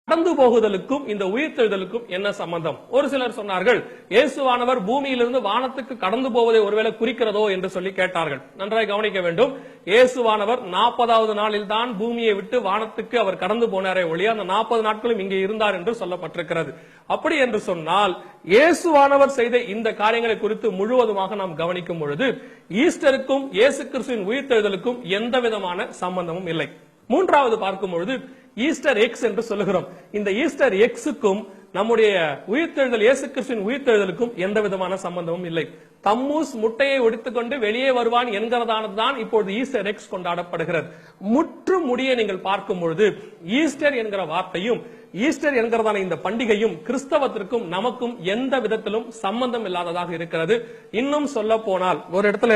கடந்து போகுதலுக்கும் இந்த உயிர்த்தெழுதலுக்கும் என்ன சம்பந்தம்? ஒரு சிலர் சொன்னார்கள், இயேசுவானவர் பூமியிலிருந்து வானத்துக்கு கடந்து போவதை ஒருவேளை குறிக்கிறதோ என்று சொல்லி கேட்டார்கள். நன்றாய் கவனிக்க வேண்டும். இயேசுவானவர் 40வது நாளில் தான் பூமியை விட்டு வானத்துக்கு அவர் கடந்து போனாரே ஒழிய அந்த 40 நாட்களும் இங்கே இருந்தார் என்று சொல்லப்பட்டிருக்கிறது. அப்படி என்று சொன்னால் இயேசுவானவர் செய்த இந்த காரியங்களை குறித்து முழுவதுமாக நாம் கவனிக்கும் பொழுது ஈஸ்டருக்கும் இயேசு கிறிஸ்துவின் உயிர்த்தெழுதலுக்கும் எந்த விதமான சம்பந்தமும் இல்லை. மூன்றாவது பார்க்கும் பொழுது ஈஸ்டர் எக்ஸ் என்று சொல்லுகிறோம். இந்த ஈஸ்டர் எக்ஸுக்கும் நம்முடைய உயிர்த்தெழுதல் இயேசு கிறிஸ்துவின் உயிர்த்தெழுதலுக்கும் எந்த விதமான சம்பந்தமும் இல்லை. தம்மூஸ் முட்டையை ஒடித்துக் கொண்டு வெளியே வருவான் என்கிறதானதுதான் இப்பொழுது ஈஸ்டர் எக்ஸ் கொண்டாடப்படுகிறது. முற்று முடிய நீங்கள் பார்க்கும் பொழுது ஈஸ்டர் என்கிற வார்த்தையும் ஈஸ்டர் என்கிறதான இந்த பண்டிகையும் கிறிஸ்தவத்திற்கும் நமக்கும் எந்த விதத்திலும் சம்பந்தம் இல்லாததாக இருக்கிறது. இன்னும் சொல்ல போனால் ஒரு இடத்துல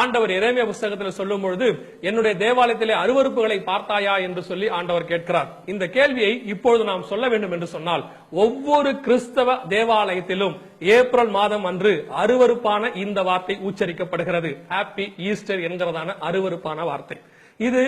ஆண்டவர் எரேமியா புத்தகத்தில் சொல்லும் பொழுது என்னுடைய தேவாலயத்திலே அருவருப்புகளை பார்த்தாயா என்று சொல்லி ஆண்டவர் கேட்கிறார். இந்த கேள்வியை இப்பொழுது நாம் சொல்ல வேண்டும் என்று சொன்னால் ஒவ்வொரு கிறிஸ்தவ தேவாலயத்திலும் ஏப்ரல் மாதம் அன்று அருவருப்பான இந்த வார்த்தை உச்சரிக்கப்படுகிறது. ஹாப்பி ஈஸ்டர் என்கிறதான அருவருப்பான வார்த்தை. இது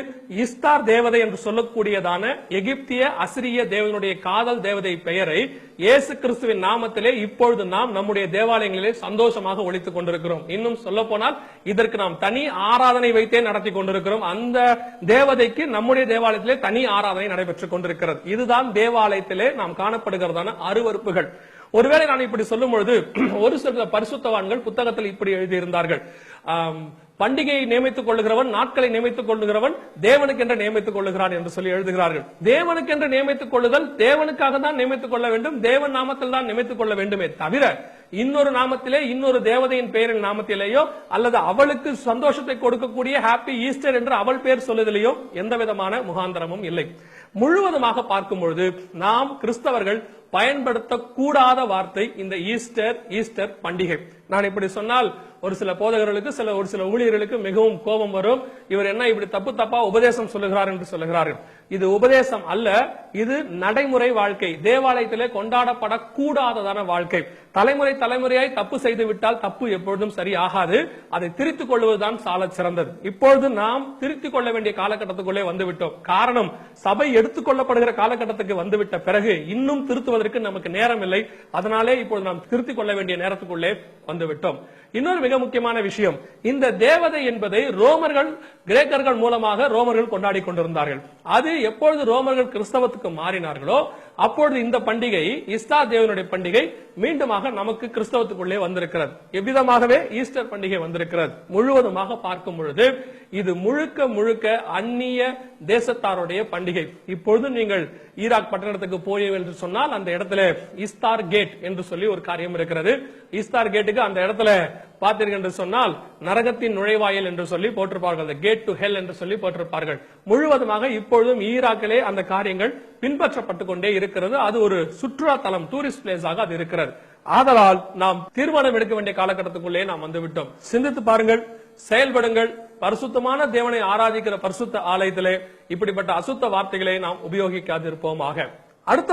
இஸ்தார் தேவதை என்று சொல்லக்கூடியதான எகிப்திய அசிரிய தேவனுடைய காதல் தேவதை பெயரை இயேசு கிறிஸ்துவின் நாமத்திலே இப்பொழுது நாம் நம்முடைய தேவாலயங்களிலே சந்தோஷமாக ஒழித்துக் கொண்டிருக்கிறோம். இன்னும் சொல்ல போனால் இதற்கு நாம் தனி ஆராதனை வைத்தே நடத்தி கொண்டிருக்கிறோம். அந்த தேவதைக்கு நம்முடைய தேவாலயத்திலே தனி ஆராதனை நடைபெற்றுக் கொண்டிருக்கிறது. இதுதான் தேவாலயத்திலே நாம் காணப்படுகிறதான அருவருப்புகள். ஒருவேளை நான் இப்படி சொல்லும் பொழுது ஒரு சில பரிசுத்தவான்கள் புத்தகத்தில் இப்படி எழுதியிருந்தார்கள், பண்டிகையை நியமித்துக் கொள்ளுகிறவன் நாட்களை நியமித்துக் கொள்ளுகிறவன் தேவனுக்கென்று நியமித்துக் கொள்ளுகிறான் என்று சொல்லி எழுதுகிறார்கள். தேவனுக்கென்று நியமித்துக் கொள்ளுதல் தேவனுக்காக தான் நியமித்துக் கொள்ள வேண்டும், தேவன் நாமத்தில் தான் நியமித்துக் கொள்ள வேண்டுமே தவிர இன்னொரு நாமத்திலே இன்னொரு தேவதையின் பெயரின் நாமத்திலேயோ அல்லது அவளுக்கு சந்தோஷத்தை கொடுக்கக்கூடிய ஹாப்பி ஈஸ்டர் என்று அவள் பெயர் சொல்லுதலையோ எந்த விதமான முகாந்திரமும் இல்லை. முழுவதுமாக பார்க்கும் பொழுது நாம் கிறிஸ்தவர்கள் பயன்படுத்தக்கூடாத வார்த்தை இந்த ஈஸ்டர் பண்டிகை. நான் இப்படி சொன்னால் ஒரு சில போதகர்களுக்கு ஒரு சில ஊழியர்களுக்கு மிகவும் கோபம் வரும். இவர் என்ன இப்படி தப்பா உபதேசம் சொல்லுகிறார் என்று சொல்லுகிறார்கள். இது உபதேசம் அல்ல, இது நடைமுறை வாழ்க்கை. தேவாலயத்திலே கொண்டாடப்படக்கூடாததான வாழ்க்கை. தலைமுறையாய் தப்பு செய்து விட்டால் தப்பு எப்பொழுதும் சரி ஆகாது. அதை திருத்திக் கொள்வதுதான் சால சிறந்தது. இப்பொழுது நாம் திருத்திக் கொள்ள வேண்டிய காலகட்டத்துக்குள்ளே வந்துவிட்டோம். காரணம், சபை எடுத்துக் கொள்ளப்படுகிற காலகட்டத்துக்கு வந்துவிட்ட பிறகு இன்னும் திருத்துவதற்கு நமக்கு நேரம் இல்லை. அதனாலே இப்பொழுது நாம் திருத்திக் கொள்ள வேண்டிய நேரத்துக்குள்ளே வந்துவிட்டோம். இன்னொரு மிக முக்கியமான விஷயம், இந்த தேவதை என்பதை ரோமர்கள் கிரேக்கர்கள் மூலமாக ரோமர்கள் கொண்டாடி கொண்டிருந்தார்கள். அது எப்பொழுது ரோமர்கள் கிறிஸ்தவத்துக்கு மாறினார்களோ அப்பொழுது இந்த பண்டிகை இஸ்தார் தேவனுடைய பண்டிகை மீண்டுமாக நமக்கு கிறிஸ்தவத்துக்குள்ளே வந்திருக்கிறது. எவ்விதமாகவே ஈஸ்டர் பண்டிகை வந்திருக்கிறது. முழுவதுமாக பார்க்கும் பொழுது இது முழுக்க அந்நிய தேசத்தாருடைய பண்டிகை. இப்பொழுது நீங்கள் ஈராக் பட்டணத்துக்கு போய் என்று சொன்னால் அந்த இடத்துல இஸ்தார் கேட் என்று சொல்லி ஒரு காரியம் இருக்கிறது. இஸ்தார் கேட்டுக்கு அந்த இடத்துல பார்த்தீர்கள் என்று சொன்னால் நரகத்தின் நுழைவாயில் என்று சொல்லி போட்டிருப்பார்கள், கேட் டு ஹெல் என்று சொல்லி போட்டிருப்பார்கள். முழுவதுமாக இப்பொழுதும் ஈராக்கிலே அந்த காரியங்கள் பின்பற்றப்பட்டு கொண்டே இருக்கிறது. அது ஒரு சுற்றுலா தலம், டூரிஸ்ட் பிளேஸ் ஆக அது இருக்கிறது. ஆதலால் நாம் தீர்மானம் எடுக்க வேண்டிய காலகட்டத்துக்குள்ளே நாம் வந்துவிட்டோம். சிந்தித்து பாருங்கள், செயல்படுங்கள். பரிசுத்தமான தேவனை ஆராதிக்கிற பரிசுத்த ஆலயத்திலே இப்படிப்பட்ட அசுத்த வார்த்தைகளை நாம் உபயோகிக்காதிருப்போமாக. அடுத்த